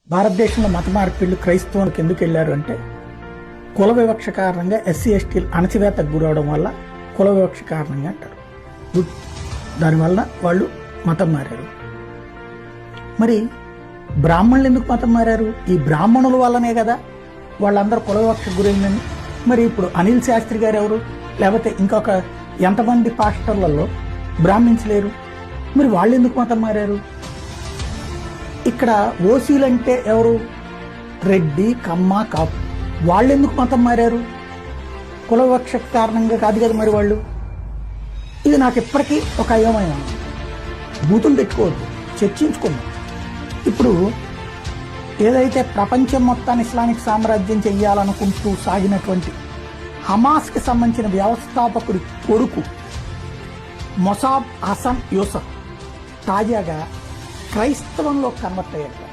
భారతదేశంలో మత మార్పిళ్లు క్రైస్తవానికి ఎందుకు వెళ్ళారు అంటే కుల వివక్ష కారణంగా ఎస్సీ ఎస్టీలు అణచివేతకు గురవడం వల్ల కుల వివక్ష కారణంగా అంటారు. దానివల్ల వాళ్ళు మతం మారారు. మరి బ్రాహ్మణులు ఎందుకు మతం మారారు? ఈ బ్రాహ్మణుల వల్లనే కదా వాళ్ళందరూ కుల వివక్షకు గురైందని. మరి ఇప్పుడు అనిల్ శాస్త్రి గారు ఎవరు? లేకపోతే ఇంకొక ఎంతమంది పాస్టర్లలో బ్రాహ్మిన్స్ లేరు? మరి వాళ్ళు ఎందుకు మతం మారారు? ఇక్కడ ఓసీలంటే ఎవరు? రెడ్డి, కమ్మ, కాపు. వాళ్ళు ఎందుకు మతం మారారు? కుల వివక్ష కారణంగా కాదు కదా మరి వాళ్ళు. ఇది నాకు ఇప్పటికీ ఒక అయోమయం. బూతులు పెట్టుకోవద్దు, చర్చించుకుందాం. ఇప్పుడు ఏదైతే ప్రపంచం మొత్తాన్ని ఇస్లామిక్ సామ్రాజ్యం చెయ్యాలనుకుంటూ సాగినటువంటి హమాస్కి సంబంధించిన వ్యవస్థాపకుడి కొడుకు మొసాబ్ హసన్ యూసఫ్ తాజాగా క్రైస్తవంలో కన్వర్ట్ అయ్యాడు.